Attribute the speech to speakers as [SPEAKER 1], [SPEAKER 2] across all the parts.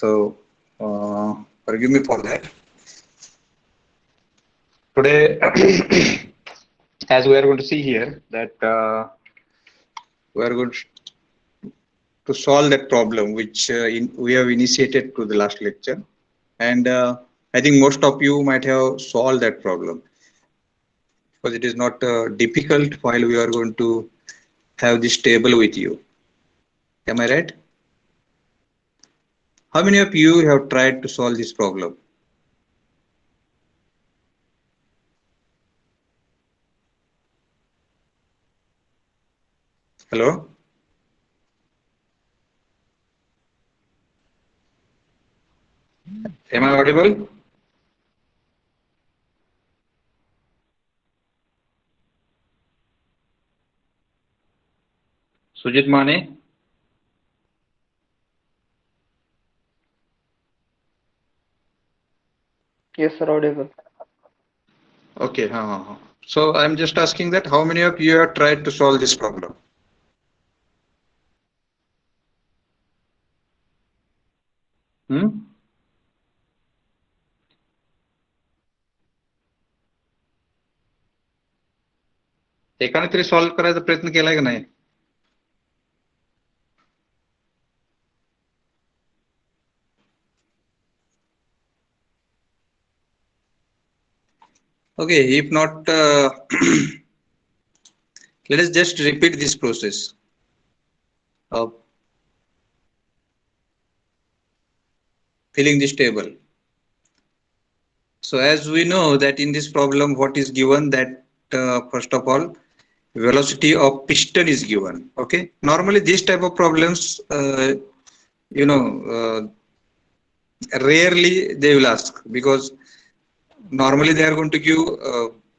[SPEAKER 1] So forgive me for that. Today, as we are going to see here, that we are going to solve that problem which we have initiated to the last lecture, and I think most of you might have solved that problem because it is not difficult while we are going to have this table with you. Am I right? How many of you have tried to solve this problem? Hello? Am I audible? Sujit Mane?
[SPEAKER 2] Yes, sir, audible.
[SPEAKER 1] Okay. So I'm just asking that how many of you have tried to solve this problem? Hmm? एकाने तरी solve करायचा प्रयत्न केलाय का नाही? Okay, if not, let us just repeat this process of filling this table. So as we know that in this problem, what is given that first of all, velocity of piston is given. Okay. Normally, these type of problems, you know, rarely they will ask because normally they are going to give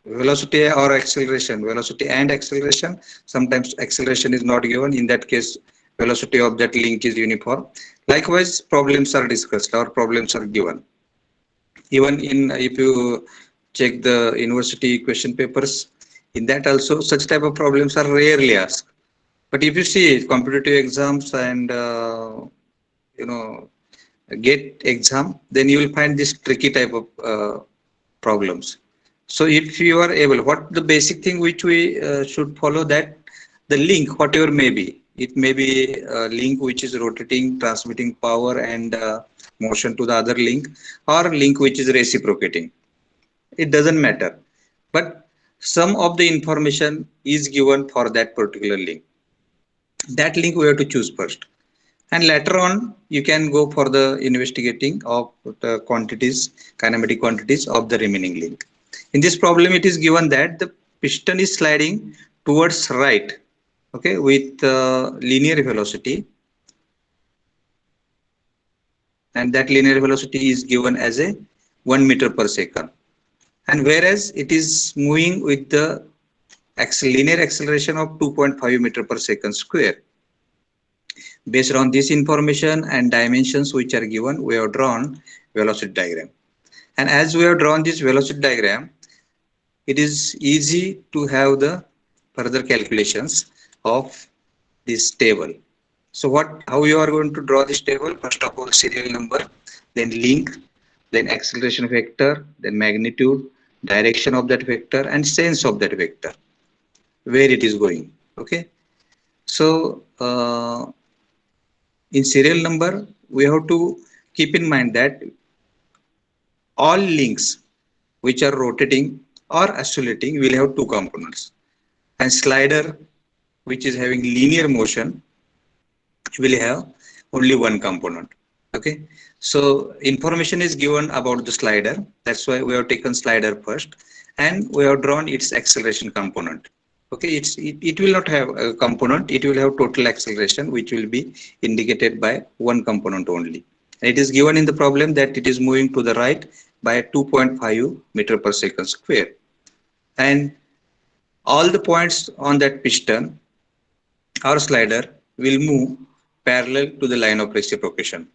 [SPEAKER 1] velocity or acceleration, velocity and acceleration. Sometimes acceleration is not given. In that case, velocity of that link is uniform. Likewise, problems are discussed or problems are given. Even in if you check the university question papers, in that also such type of problems are rarely asked. But if you see competitive exams and you know GATE exam, then you will find this tricky type of problems. So if you are able, what the basic thing which we should follow that the link, whatever may be, it may be a link which is rotating, transmitting power and motion to the other link, or link which is reciprocating. It doesn't matter. But some of the information is given for that particular link. That link we have to choose first. And later on, you can go for the investigating of the quantities, kinematic quantities of the remaining link. In this problem, it is given that the piston is sliding towards right, okay, with linear velocity, and that linear velocity is given as a 1 meter per second. And whereas it is moving with the linear acceleration of 2.5 meter per second square. Based on this information and dimensions which are given, we have drawn velocity diagram. And as we have drawn this velocity diagram, it is easy to have the further calculations of this table. So how you are going to draw this table? First of all, serial number, then link, then acceleration vector, then magnitude, direction of that vector, and sense of that vector, where it is going. Okay. So in serial number, we have to keep in mind that all links which are rotating or oscillating will have two components, and slider which is having linear motion will have only one component. Okay, so information is given about the slider, that's why we have taken slider first, and we have drawn its acceleration component. Okay, it will not have a component, it will have total acceleration which will be indicated by one component only. And it is given in the problem that it is moving to the right by 2.5 meter per second square, and all the points on that piston or slider will move parallel to the line of reciprocation.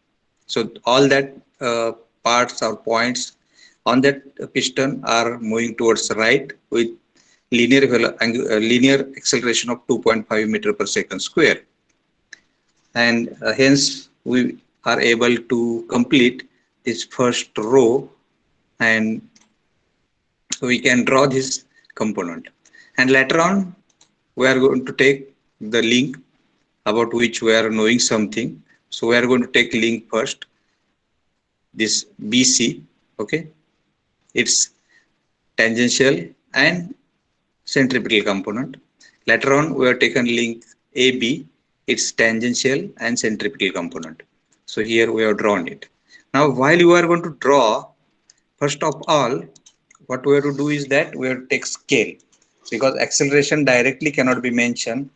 [SPEAKER 1] So all that parts or points on that piston are moving towards right with linear acceleration of 2.5 meter per second square, and hence are able to complete this first row, and we can draw this component. And later on, we are going to take the link about which we are knowing something. So we are going to take link first, this BC, okay? It's tangential and centripetal component. Later on, we have taken link AB, its tangential and centripetal component. So here we have drawn it. Now, while you are going to draw, first of all, what we have to do is that we have to take scale, because acceleration directly cannot be mentioned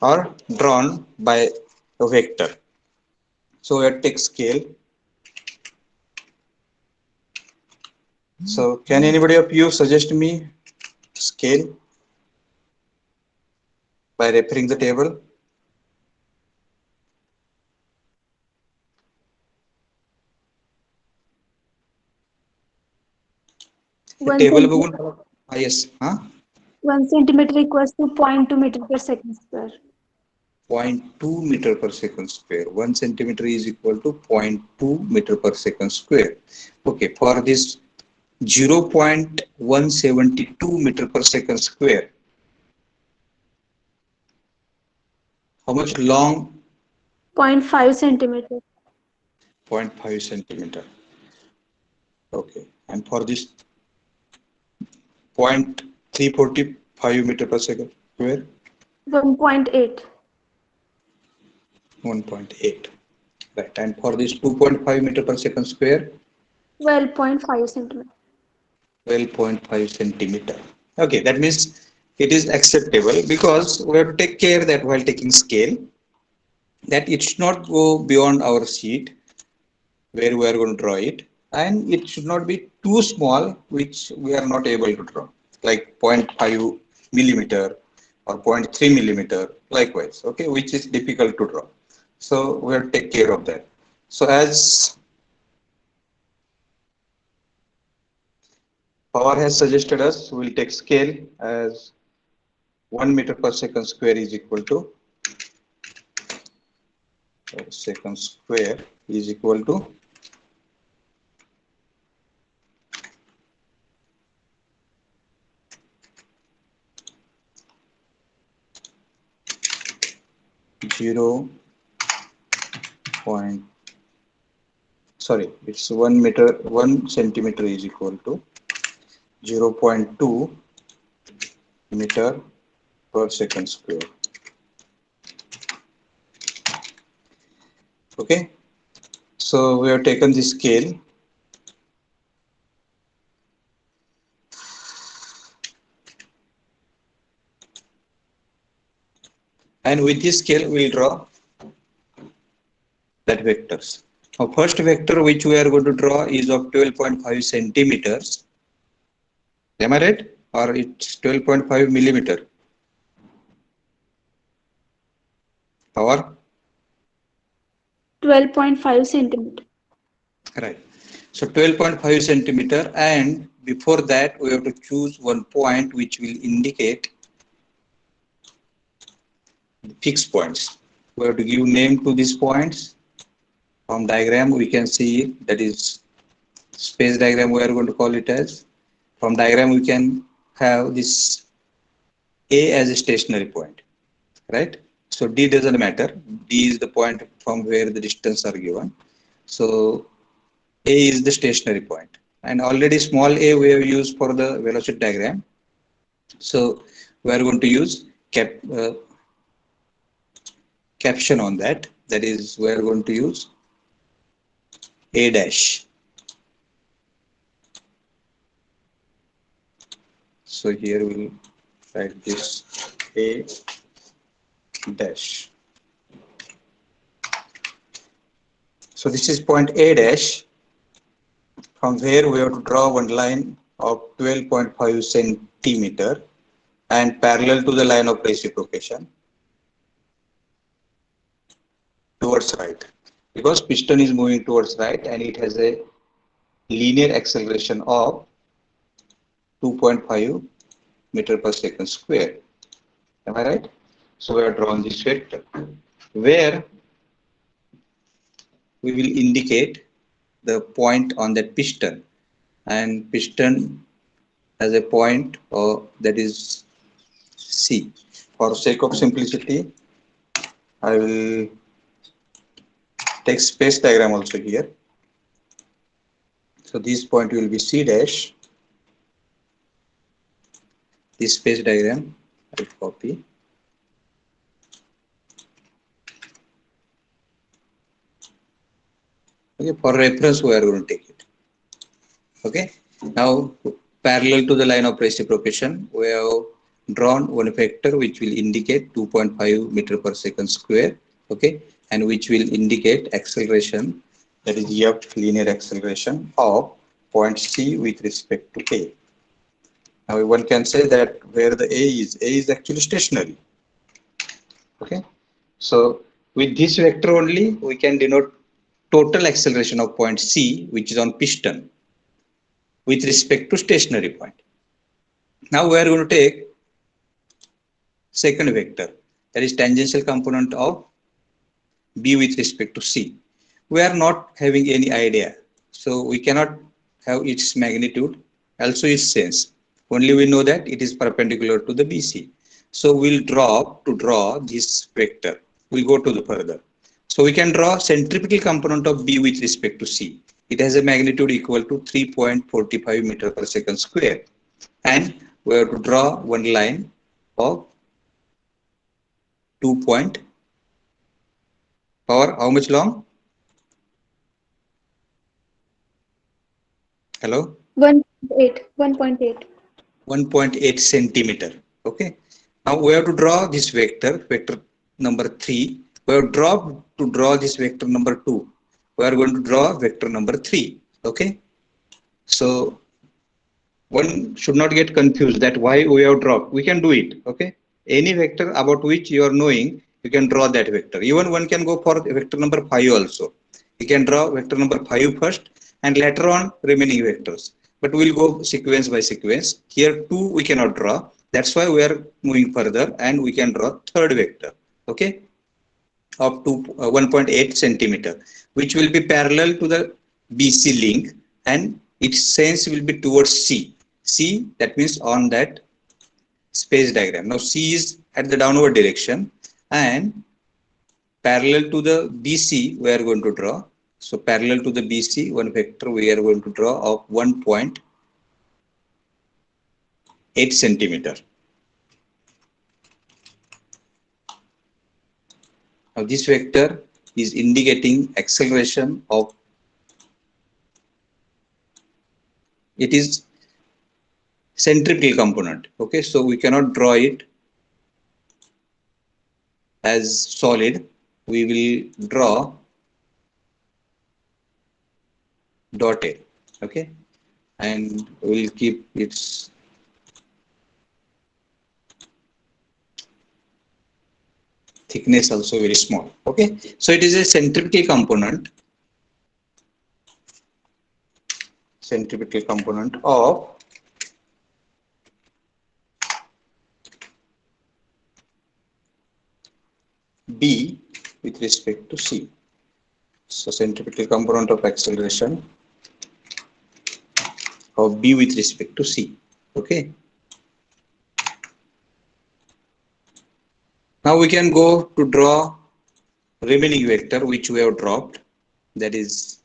[SPEAKER 1] or drawn by a vector. So we have to take scale. So can anybody of you suggest me scale by referring the table? The
[SPEAKER 2] One
[SPEAKER 1] table
[SPEAKER 2] centimeter,
[SPEAKER 1] बघून yes, huh?
[SPEAKER 2] 1 centimeter equals to 0.2 meter per second square.
[SPEAKER 1] 0.2 meter per second square. 1 centimeter is equal to 0.2 meter per second square. Okay, for this 0.172 meter per second square, how much long?
[SPEAKER 2] 0.5 centimeter.
[SPEAKER 1] 0.5 centimeter. Okay, and for this 0.345 meter per second square,
[SPEAKER 2] 1.8.
[SPEAKER 1] 1.8. Right, and for this 2.5 meter per second square,
[SPEAKER 2] 12.5 centimeter.
[SPEAKER 1] 12.5 centimeter. Okay, that means it is acceptable, because we have to take care that while taking scale, that it should not go beyond our sheet where we are going to draw it, and it should not be too small which we are not able to draw, like 0.5 millimeter or 0.3 millimeter, likewise, okay, which is difficult to draw. So we have to take care of that. So as Power has suggested us, we'll take scale as 1 meter per second square is equal to second square is equal to 0 point, sorry, it's 1 meter, 1 centimeter is equal to 0.2 meter per second square. Okay, so we have taken the scale, and with this scale we will draw that vectors. Now first vector which we are going to draw is of 12.5 centimeters. Am I right? Or it's 12.5 millimeter? Power?
[SPEAKER 2] 12.5 centimeter.
[SPEAKER 1] Right. So 12.5 centimeter, and before that we have to choose one point which will indicate the fixed points. We have to give name to these points. From diagram we can see, that is space diagram we are going to call it as. From diagram we can have this A as a stationary point, right? So D doesn't matter. D is the point from where the distance are given. So A is the stationary point, and already small a we have used for the velocity diagram. So we are going to use caption on that. That is, we are going to use A dash. So here we'll write this A dash. So this is point A dash. From here we have to draw one line of 12.5 centimeter and parallel to the line of reciprocation towards right, because piston is moving towards right and it has a linear acceleration of 2.5 meter per second square. Am I right? So we have drawn this vector where we will indicate the point on that piston, and piston has a point that is C. For sake of simplicity, I will take space diagram also here. So this point will be C dash. This space diagram I will copy. Okay, for reference we are going to take it. Okay. Now parallel to the line of reciprocation, we have drawn one vector which will indicate 2.5 meter per second square. Okay, and which will indicate acceleration, that is F linear acceleration of point C with respect to A. Now one can say that where the A is actually stationary. Okay, so with this vector only we can denote total acceleration of point C, which is on piston, with respect to stationary point. Now we are going to take second vector, that is tangential component of B with respect to C. We are not having any idea, so we cannot have its magnitude, also its sense. Only we know that it is perpendicular to the BC. So we'll draw this vector. We'll go to the further. So we can draw centripetal component of B with respect to C. It has a magnitude equal to 3.45 meter per second square. And we have to draw one line of 2 point, or how much long? Hello?
[SPEAKER 2] 1.8. 1.8.
[SPEAKER 1] 1.8 centimeter. Okay. Now we have to draw this vector number 3. We have to draw this vector number 2. We are going to draw vector number 3. Okay. So one should not get confused that why we have dropped. We can do it. Okay. Any vector about which you are knowing, you can draw that vector. Even one can go for vector number 5 also. You can draw vector number 5 first and later on remaining vectors. But we'll go sequence by sequence. Here 2 we cannot draw. That's why we are moving further and we can draw third vector. Okay. Of 1.8 centimeter, which will be parallel to the BC link and its sense will be towards C. C, that means on that space diagram. Now C is at the downward direction and parallel to the BC we are going to draw. So parallel to the BC, one vector we are going to draw of 1.8 centimeter. Now this vector is indicating acceleration of, it is centripetal component. Okay, so we cannot draw it as solid. We will draw dotted. Okay, and we will keep its thickness also very small. Okay, so it is a centripetal component of B with respect to C. So centripetal component of acceleration of B with respect to C. Okay. Now we can go to draw remaining vector which we have dropped, that is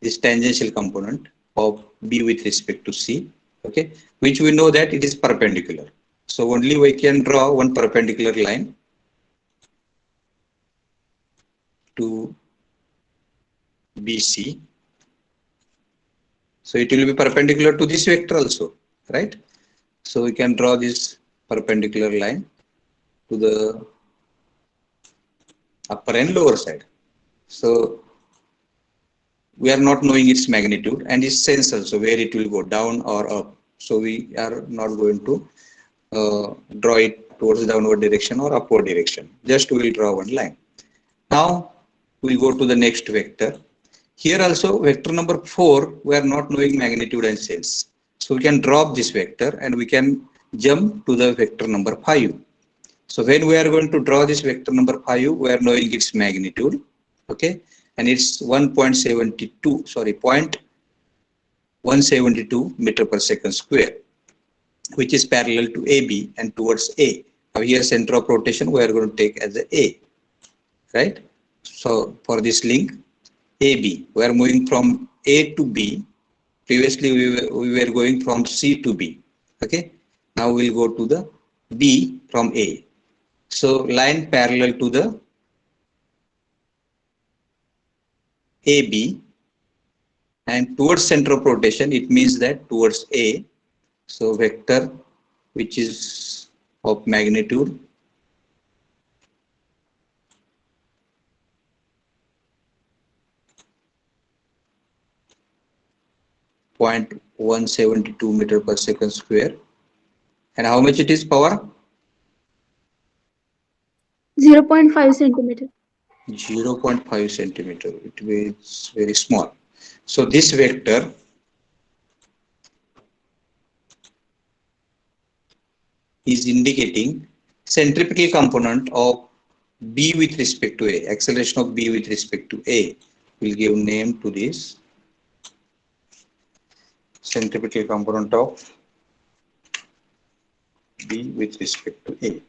[SPEAKER 1] this tangential component of B with respect to C, okay, which we know that it is perpendicular. So only we can draw one perpendicular line to BC. So it will be perpendicular to this vector also, right? So we can draw this perpendicular line to the upper and lower side. So we are not knowing its magnitude and its sense also, where it will go down or up. So we are not going to draw it towards the downward direction or upward direction. Just we will draw one line. Now we go to the next vector. Here also vector number 4, we are not knowing magnitude and sense. So we can drop this vector and we can jump to the vector number 5. So when we are going to draw this vector number 5, we are knowing its magnitude. okay, and it's 1.72, sorry, 0.172 meter per second square, which is parallel to AB and towards A. Now here center of rotation we are going to take as A, right? So for this link AB, we are moving from A to B. Previously we were going from C to B. Okay. Now we'll go to the B from A. So line parallel to the AB and towards center of rotation, it means that towards A. So vector which is of magnitude 0.172 meter per second square. And how much it is power?
[SPEAKER 2] 0.5 centimeter.
[SPEAKER 1] 0.5 centimeter. It is very small. So this vector is indicating centripetal component of B with respect to A, acceleration of B with respect to A. We'll give name to this centripetal component of B with respect to A.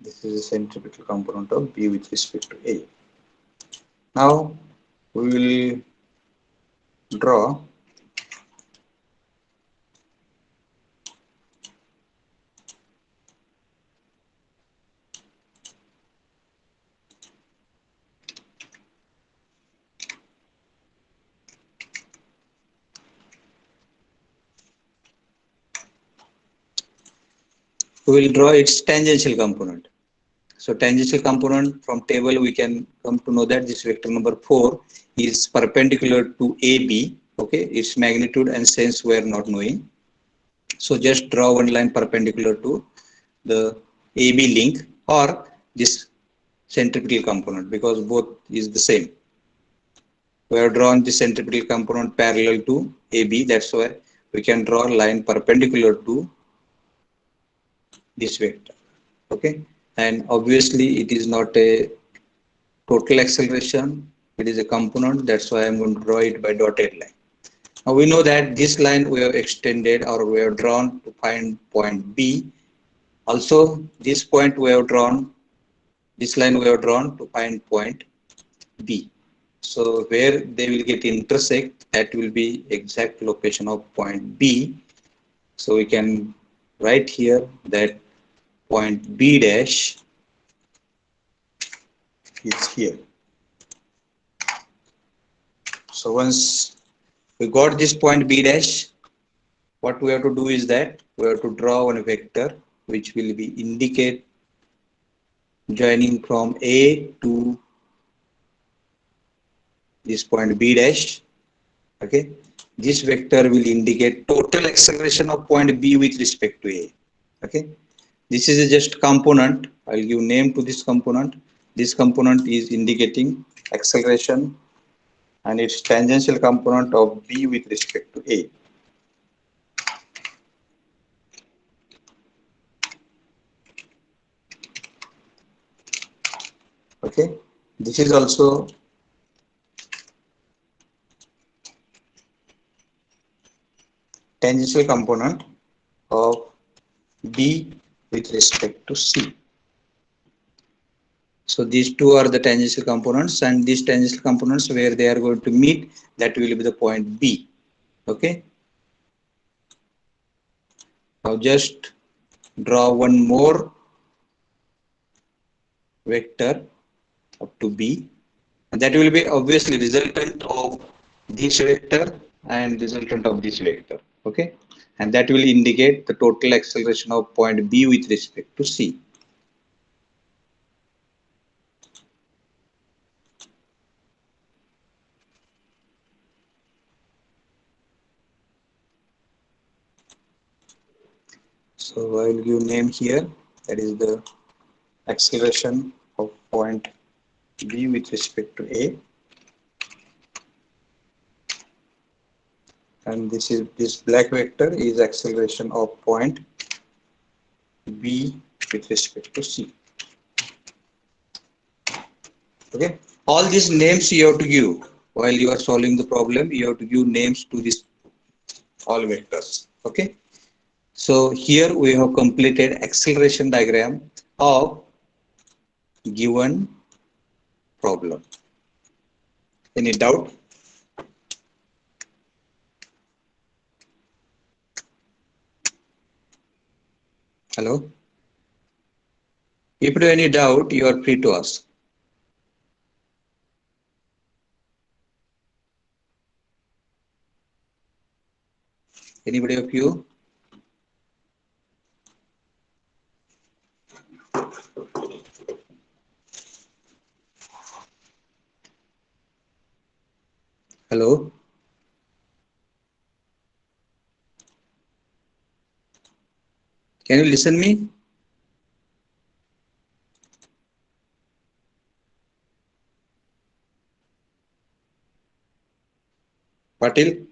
[SPEAKER 1] This is a centripetal component of B with respect to A. Now we will draw its tangential component. So tangential component from table we can come to know that this vector number 4 is perpendicular to AB. Okay, its magnitude and sense we are not knowing. So just draw one line perpendicular to the AB link or this centripetal component because both is the same. We have drawn the centripetal component parallel to AB. That's why we can draw a line perpendicular to this vector. Okay, and obviously it is not a total acceleration, it is a component. That's why I'm going to draw it by dotted line. Now we know that this line we have extended or we have drawn to find point B. Also this point we have drawn, this line we have drawn to find point B. So where they will get intersect, that will be exact location of point B. So we can write here that point B dash is here. So once we got this point B dash, what we have to do is that we have to draw one vector which will be indicate joining from A to this point B dash. Okay, this vector will indicate total acceleration of point B with respect to A. Okay, this is a just component. I'll give name to this component. This component is indicating acceleration and its tangential component of B with respect to A. Okay, this is also tangential component of B with respect to C. So these two are the tangential components, and these tangential components where they are going to meet, that will be the point B. Okay. Now just draw one more vector up to B, and that will be obviously resultant of this vector and resultant of this vector. Okay, and that will indicate the total acceleration of point B with respect to C. So I will give name here, that is the acceleration of point B with respect to A. and this black vector is acceleration of point B with respect to C. Okay, all these names you have to give while you are solving the problem. You have to give names to this all vectors. Okay, so here we have completed acceleration diagram of given problem. Any doubt? Hello? If you have any doubt, you are free to ask. Anybody of you? Hello? Can you listen me? Patil?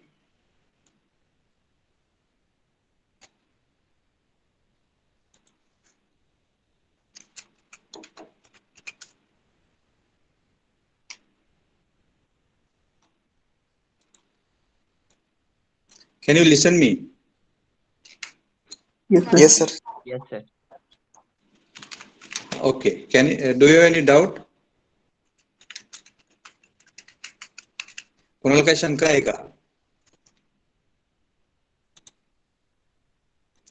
[SPEAKER 1] Can you listen me?
[SPEAKER 2] Yes, sir.
[SPEAKER 3] Yes, sir.
[SPEAKER 4] Yes, sir.
[SPEAKER 1] Okay. Do you have any doubt? कोणाला काही शंका आहे का?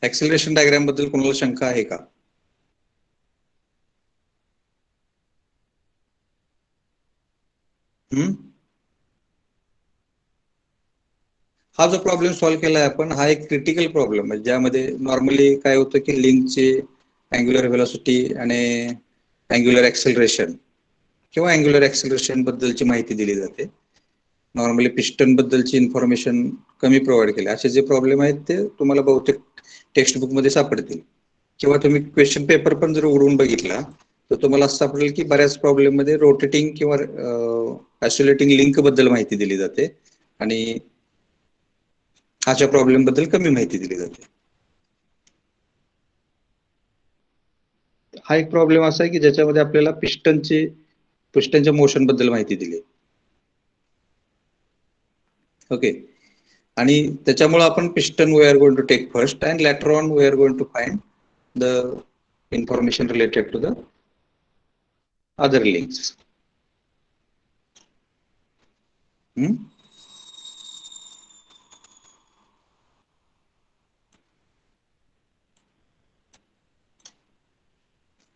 [SPEAKER 1] Acceleration diagram बद्दल कोणाला शंका आहे का? हा जो प्रॉब्लेम सॉल्व्ह केलाय आपण हा एक क्रिटिकल प्रॉब्लेम आहे ज्यामध्ये नॉर्मली काय होतं की लिंकचे अँग्युलर व्हेलॉसिटी आणि अँग्युलर ऍक्सिलरेशन किंवा अँग्युलर ऍक्सिलरेशन बद्दलची माहिती दिली जाते. नॉर्मली पिस्टन बद्दलची इन्फॉर्मेशन कमी प्रोव्हाइड केली. असे जे प्रॉब्लेम आहेत ते तुम्हाला बहुतेक टेक्स्ट बुक मध्ये सापडतील किंवा तुम्ही क्वेश्चन पेपर पण जर उघडून बघितला तर तुम्हाला असं सापडेल की बऱ्याच प्रॉब्लेम मध्ये रोटेटिंग किंवा आयसोलेटिंग लिंक बद्दल माहिती दिली जाते आणि हाच्या प्रॉब्लेम बद्दल कमी माहिती दिली जाते. हा एक प्रॉब्लेम असा आहे की ज्याच्यामध्ये आपल्याला पिस्टनच्या मोशन बद्दल माहिती दिली. ओके, आणि त्याच्यामुळे आपण piston we are going to take first and later on we are going to find the information related to the other links.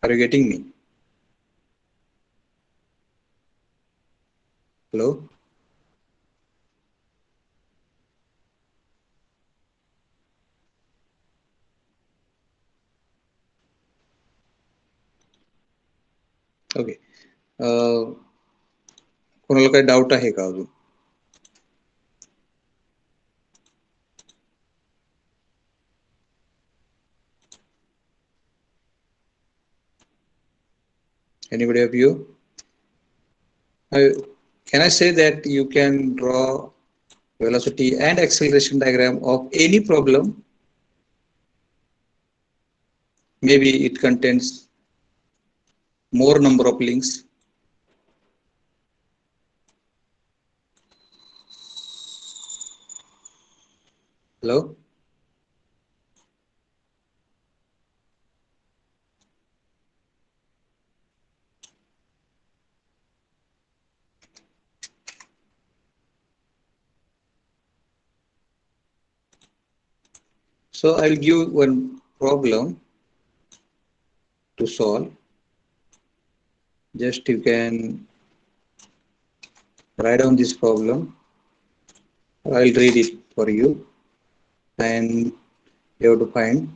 [SPEAKER 1] Are you getting me? Hello? Okay. कोणाला काही डाऊट आहे का अजून? Anybody of you? Can I say that you can draw velocity and acceleration diagram of any problem? Maybe it contains more number of links. Hello? So I'll give one problem to solve. Just you can write down this problem. I'll read it for you and you have to find.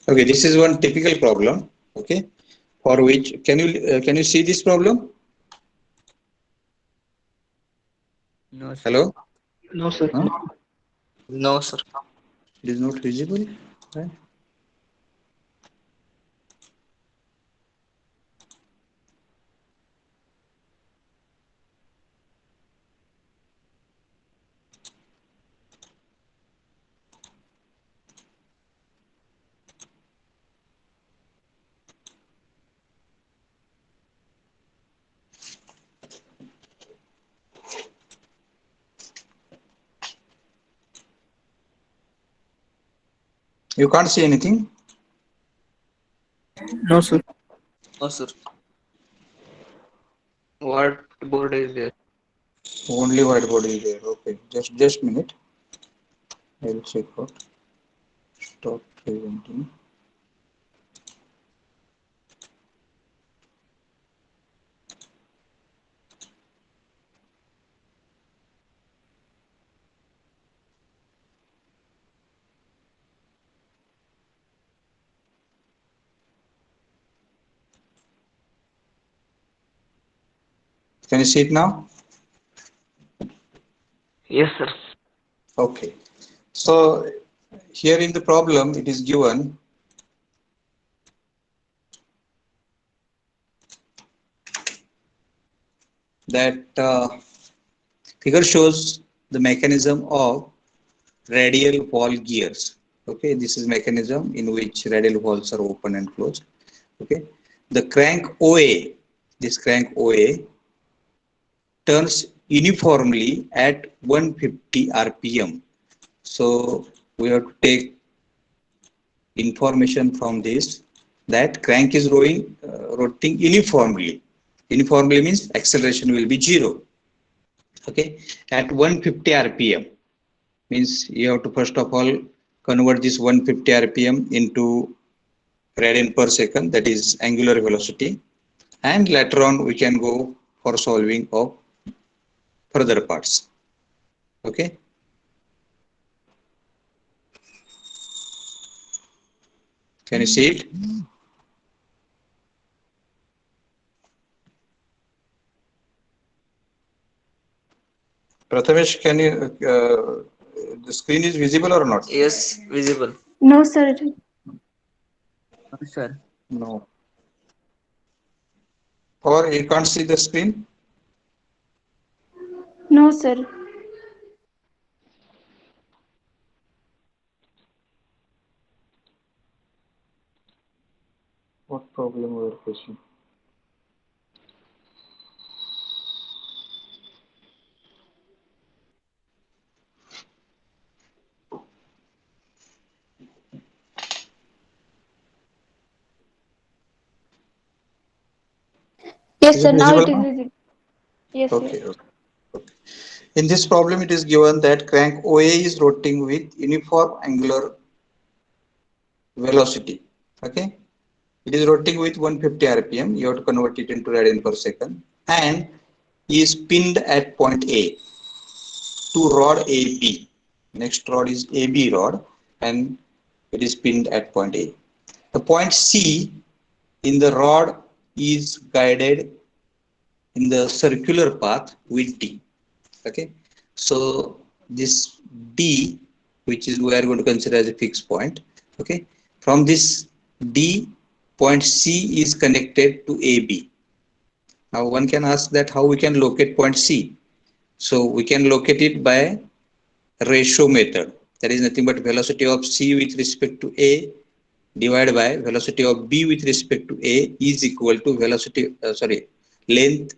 [SPEAKER 1] Okay, this is one typical problem. Okay, for which can you see this problem?
[SPEAKER 3] No, sir.
[SPEAKER 1] Hello?
[SPEAKER 4] No, sir.
[SPEAKER 1] Huh?
[SPEAKER 3] No, sir.
[SPEAKER 1] It is not visible. Right? You can't see anything.
[SPEAKER 4] No, sir.
[SPEAKER 3] No, sir. What board is there?
[SPEAKER 1] Only whiteboard is there. Okay, just minute. I will check out. Stop presenting. Can you see it now?
[SPEAKER 3] Yes, sir.
[SPEAKER 1] Okay. So here in the problem, it is given that figure shows the mechanism of radial valve gears. Okay, this is mechanism in which radial valves are open and closed. Okay, the crank OA, this crank OA turns uniformly at 150 RPM. So we have to take information from this that crank is rotating uniformly. Uniformly means acceleration will be 0. Okay, at 150 RPM means you have to first of all convert this 150 RPM into radian per second, that is angular velocity, and later on we can go for solving of further parts. Okay, can you see it? Prathamesh, can you the screen is visible or not?
[SPEAKER 3] Yes, visible.
[SPEAKER 2] No, sir.
[SPEAKER 3] No, sir.
[SPEAKER 1] No. Or you can't see the screen?
[SPEAKER 2] No, sir.
[SPEAKER 1] What problem we are facing?
[SPEAKER 2] Yes,
[SPEAKER 1] Is
[SPEAKER 2] sir.
[SPEAKER 1] it
[SPEAKER 2] Now
[SPEAKER 1] visible
[SPEAKER 2] it is
[SPEAKER 1] now?
[SPEAKER 2] visible. Yes,
[SPEAKER 1] Okay,
[SPEAKER 2] yes.
[SPEAKER 1] okay. In this problem, it is given that crank OA is rotating with uniform angular velocity. Okay, it is rotating with 150 RPM. You have to convert it into radian per second, and is pinned at point A to rod AB. Next rod is AB rod, and it is pinned at point A. The point C in the rod is guided in the circular path with D. Okay, so this D, which is we are going to consider as a fixed point. Okay, from this D, point C is connected to AB. Now one can ask that how we can locate point C. So we can locate it by ratio method. That is nothing but velocity of C with respect to A divided by velocity of B with respect to A is equal to length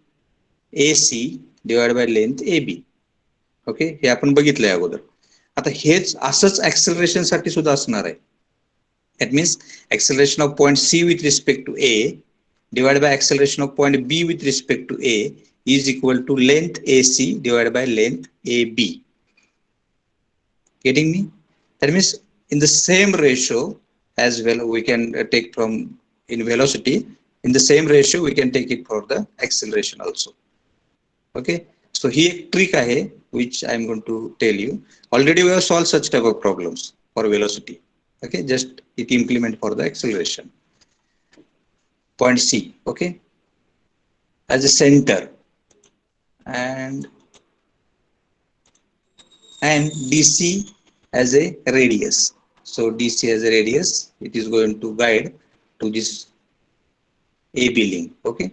[SPEAKER 1] AC divided by length AB. Okay, हे आपण बघितलंय अगोदर. आता हेच असंच acceleration साठी सुद्धा असणार आहे. That means acceleration of point C with respect to A divide by acceleration of point B with respect to A is equal to length AC divided by length AB. Getting me? That means in the same ratio as well we can take from in velocity, in the same ratio we can take it for the acceleration also. Okay, so here trick ahe which I am going to tell you. Already we have solved such type of problems for velocity. Okay, just it implement for the acceleration. Point C, okay, as a center, and DC as a radius. So DC as a radius, it is going to guide to this AB link. Okay.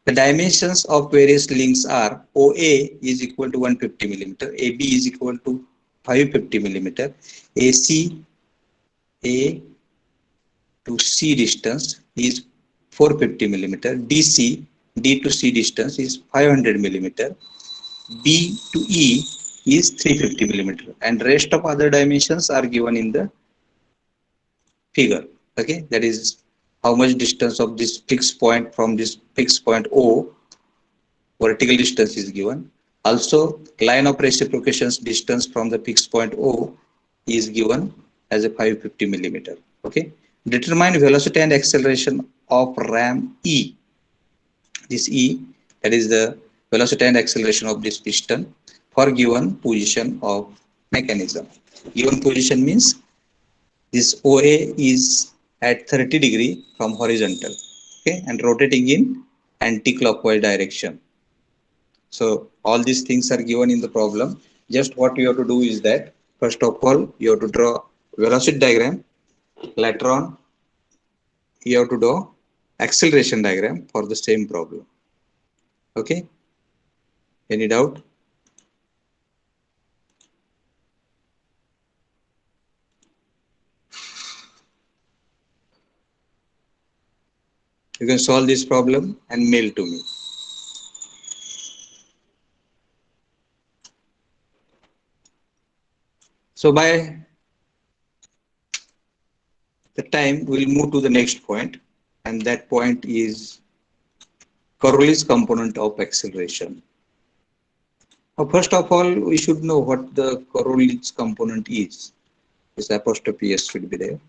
[SPEAKER 1] The dimensions of various links are OA is equal to 150 millimeter, AB is equal to 550 millimeter, AC A to C distance is 450 millimeter, D to C distance is 500 millimeter, B to E is 350 millimeter, and rest of other dimensions are given in the figure. Okay, that is how much distance of this fixed point from this fixed point O, vertical distance is given. Also, line of reciprocations distance from the fixed point O is given as a 550 millimeter. Okay, determine velocity and acceleration of ram E. This E, that is the velocity and acceleration of this piston for given position of mechanism. Given position means this OA is at 30 degree from horizontal, okay, and rotating in anti-clockwise direction. So all these things are given in the problem. Just what you have to do is that, first of all, you have to draw velocity diagram. Later on, you have to draw acceleration diagram for the same problem. Okay, any doubt? You can solve this problem and mail to me. So by the time, we'll move to the next point, and that point is Coriolis component of acceleration. Now, first of all, we should know what the Coriolis component is. This apostrophe S should be there.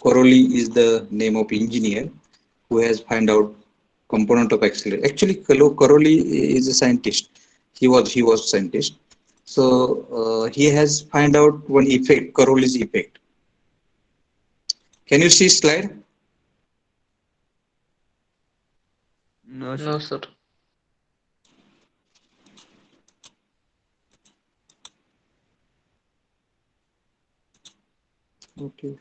[SPEAKER 1] Coriolis is the name of engineer who has found out component of acceleration. Actually, Coriolis is a scientist. He was scientist. So he has found out one effect, Coriolis effect. Can you see slide?
[SPEAKER 3] No, sir.
[SPEAKER 4] No, sir.
[SPEAKER 1] Okay.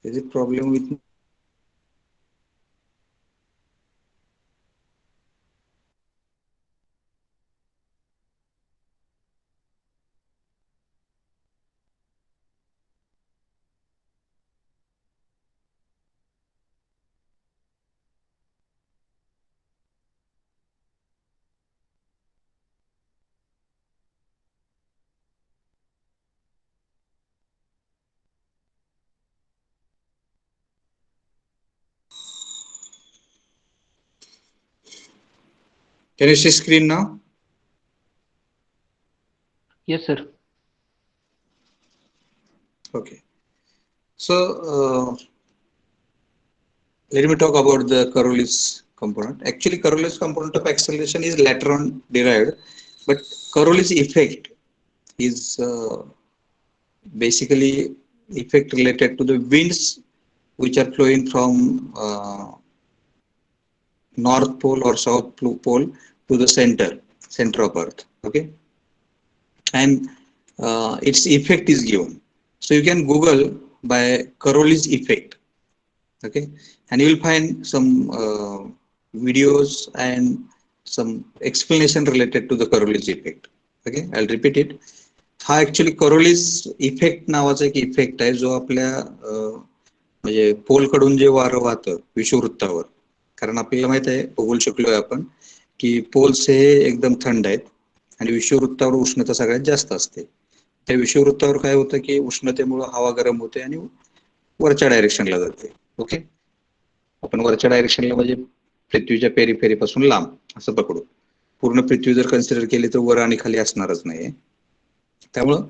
[SPEAKER 1] Is it problem with Can you see screen now?
[SPEAKER 4] Yes, sir.
[SPEAKER 1] Okay. So let me talk about the Coriolis component. Actually, Coriolis component of acceleration is later on derived, but Coriolis effect is basically effect related to the winds which are flowing from North Pole or South Pole to the center of Earth. Okay, and its effect is given. So you can Google by Coriolis effect. Okay, and you will find some videos and some explanation related to the Coriolis effect. Okay, I'll repeat it. हा actually Coriolis effect नावाचा एक effect आहे जो आपल्या म्हणजे पोलकडून जे वारं वाहतं विषुववृत्तावर, कारण आपल्याला माहित आहे, भूगोल शिकलोय आपण, की पोल्स हे एकदम थंड आहेत आणि विषुववृत्तावर उष्णता सगळ्यात जास्त असते. त्या विषुववृत्तावर काय होतं की उष्णतेमुळे हवा गरम होते आणि वरच्या डायरेक्शनला जाते. ओके, आपण वरच्या डायरेक्शनला म्हणजे पृथ्वीच्या पेरीफेरीपासून लांब असं पकडू. पूर्ण पृथ्वी जर कन्सिडर केली तर वर आणि खाली असणारच नाही. त्यामुळं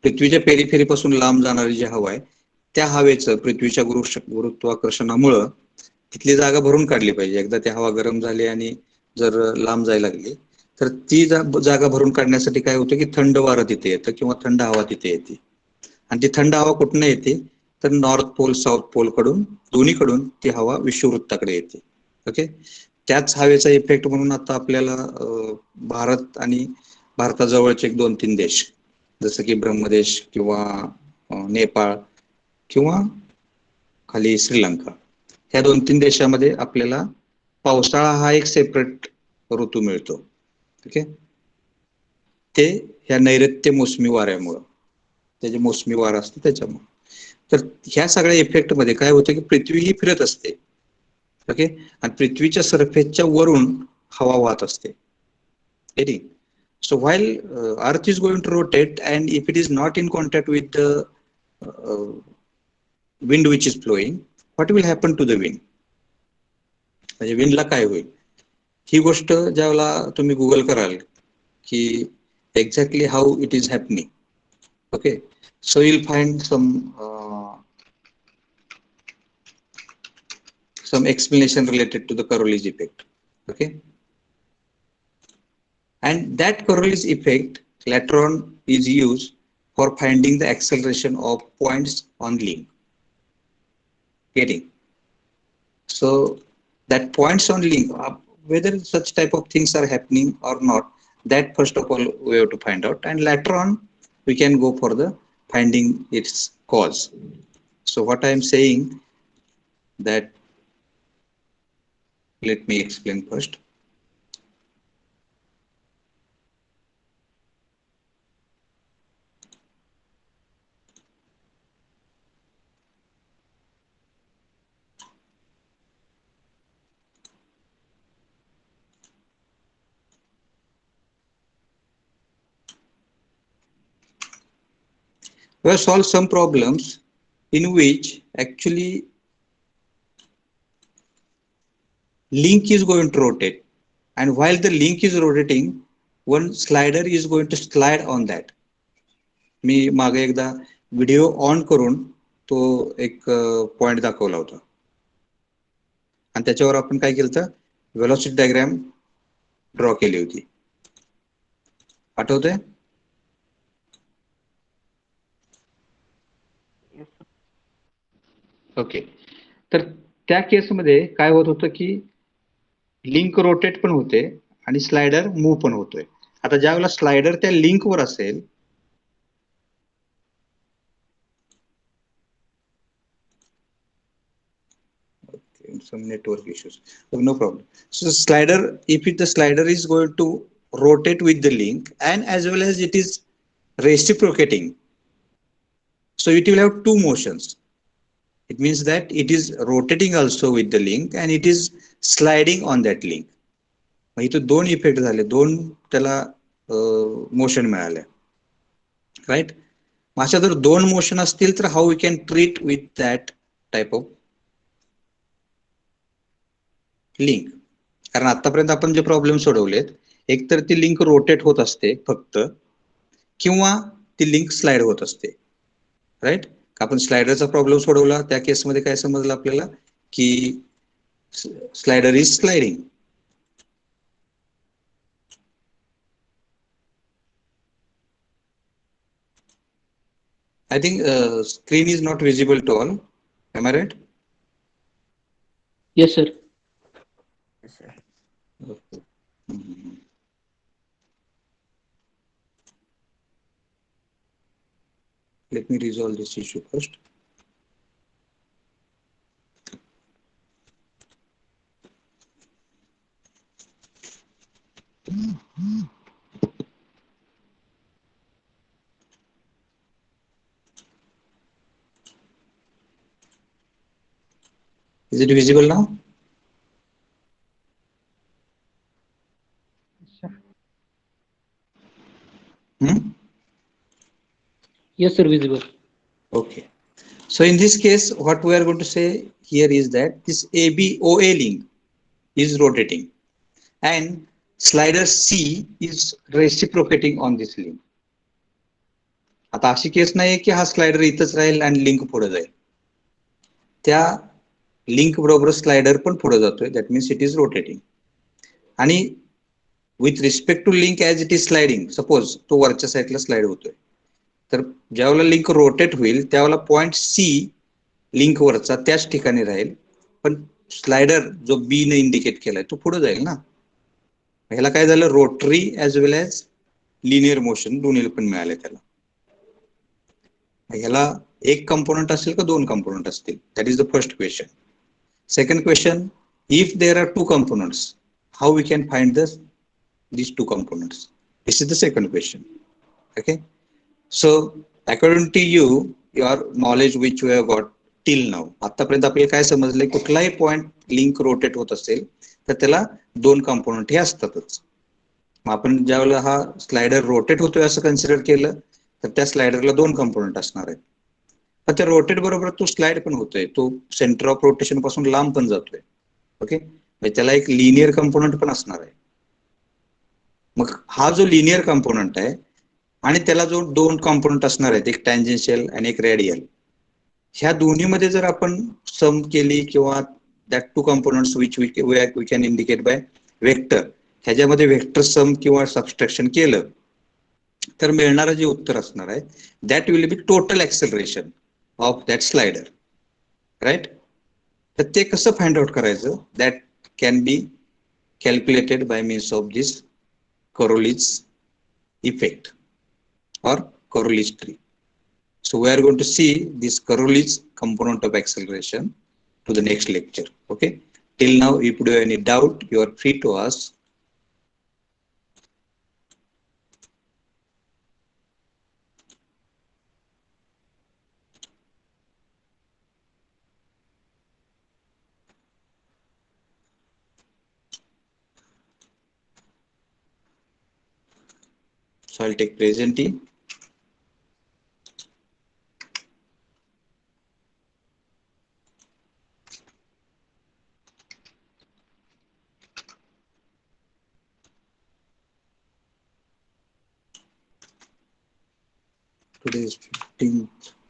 [SPEAKER 1] पृथ्वीच्या पेरीफेरीपासून लांब जाणारी जी हवा आहे त्या हवेचं पृथ्वीच्या गुरुत्वाकर्षणामुळं तिथली जागा भरून काढली पाहिजे. एकदा ती हवा गरम झाली आणि जर लांब जायला लागली तर ती जागा भरून काढण्यासाठी काय होतं की थंड वारं तिथे येतं किंवा थंड हवा तिथे येते. आणि ती थंड हवा कुठून येते तर नॉर्थ पोल साऊथ पोल कडून दोन्हीकडून ती हवा विषुववृत्ताकडे येते. ओके, त्याच हवेचा इफेक्ट म्हणून आता आपल्याला भारत आणि भारताजवळचे एक 2-3 देश जसं की ब्रह्मदेश किंवा नेपाळ किंवा खाली श्रीलंका, ह्या 2-3 देशामध्ये आपल्याला पावसाळा हा एक सेपरेट ऋतू मिळतो. ओके, ते ह्या नैऋत्य मोसमी वाऱ्यामुळं, त्याचे मोसमी वारा असते त्याच्यामुळे. तर ह्या सगळ्या इफेक्ट मध्ये काय होतं की पृथ्वी ही फिरत असते. ओके, आणि पृथ्वीच्या सरफेसच्या वरून हवा वाहत असते. So while Earth is going to rotate, and if it is not in contact with the wind which is flowing, what will happen to the wind? म्हणजे विंडला काय होईल, ही गोष्ट ज्यावेळेला तुम्ही गुगल कराल की exactly how it is happening, okay, so you'll find some explanation related to the Coriolis effect. Okay, and that Coriolis effect later on is used for finding the acceleration of points on link. Getting? So that points on link, whether such type of things are happening or not, that first of all we have to find out, and later on we can go for the finding its cause. So what I am saying that, let me explain first. We have solved some problems in which actually link is going to rotate, and while the link is rotating, one slider is going to slide on that. मी मागे एकदा video on करून तो एक point दाखवला होता आणि त्याच्यावर आपण काय केलं तर व्हेलॉसिटी डायग्राम ड्रॉ केली होती, आठवतंय? ओके, तर त्या केसमध्ये काय होत होतं की लिंक रोटेट पण होते आणि स्लायडर मूव्ह पण होतोय. आता ज्या वेळेला स्लायडर त्या लिंकवर असेल, some network issues, no problem. So slider, if the slider is going to rotate with the link and as well as it is reciprocating, so it will have two motions. It means that it is rotating also with the link and it is sliding on that link. मग इथे दोन effect झाले, दोन त्याला motion मिळाले, right? अशा जर दोन motion असतील तर how we can treat with that type of link. कारण आतापर्यंत आपण जे प्रॉब्लेम सोडवलेत, एक तर ती लिंक रोटेट होत असते फक्त, किंवा ती लिंक स्लाइड होत असते, राईट? आपण स्लायडरचा प्रॉब्लेम सोडवला, त्या केसमध्ये काय समजलं आपल्याला की slider is sliding. I think screen is not visible to all. Am I right?
[SPEAKER 4] Yes, sir.
[SPEAKER 3] Yes, sir.
[SPEAKER 1] Okay. Let me resolve this issue first. Is it visible now?
[SPEAKER 4] Yes, sir, visible.
[SPEAKER 1] Okay. So in this case, what we are going to say here is that this ABOA link is rotating and slider C is reciprocating on this link. आता अशी case नाही की हा slider इथंच राहील आणि link पुढे जाईल, त्या लिंक बरोबर स्लायडर पण पुढे जातोय, that means it is rotating. आणि with respect to link as it is sliding, suppose तो वरच्या साईडला स्लाइड होतोय, तर ज्यावेळेला लिंक रोटेट होईल त्यावेळेला पॉइंट सी लिंक वरचा त्याच ठिकाणी राहील, पण स्लाइडर जो बी ने इंडिकेट केलाय तो पुढे जाईल ना. ह्याला काय झालं, rotary as well as linear motion दोन्ही पण मिळाले त्याला. ह्याला एक कंपोनंट असेल का दोन कंपोनंट असतील, that is the first question. Second question, if there are two components, how we can find these two components? This is the second question. Okay, so according to you, your knowledge which you have got till now, आतापर्यंत आपल्याला काय समजलंय, कुठलाही point link rotate होत असेल तर त्याला दोन component हे असतातच. मग आपण ज्यावेळेला हा स्लाइडर रोटेट होतोय असं कन्सिडर केलं तर त्या स्लाइडरला दोन कंपोनंट असणार आहेत. पण त्या रोटेट बरोबर तो स्लाइड पण होतोय, तो सेंटर ऑफ रोटेशन पासून लांब पण जातोय. ओके, त्याला एक लिनियर कंपोनंट पण असणार आहे. मग हा जो लिनियर कंपोनंट आहे आणि त्याला जो दोन कंपोनंट असणार आहेत, एक टँजेन्शियल आणि एक रेडियल, ह्या दोन्हीमध्ये जर आपण सम केली किंवा that two components which we can indicate by vector, ह्याच्यामध्ये वेक्टर सम किंवा सबस्ट्रॅक्शन केलं तर मिळणारं जे उत्तर असणार आहे that will be total acceleration of that slider. Right, तर ते कसं फाइंड आउट करायचं, that can be calculated by means of this Coriolis effect or Coriolis tree. So we are going to see this Coriolis component of acceleration to the next lecture. Okay, till now if you have any doubt you are free to ask. So I'll take presenting. Today is 15th.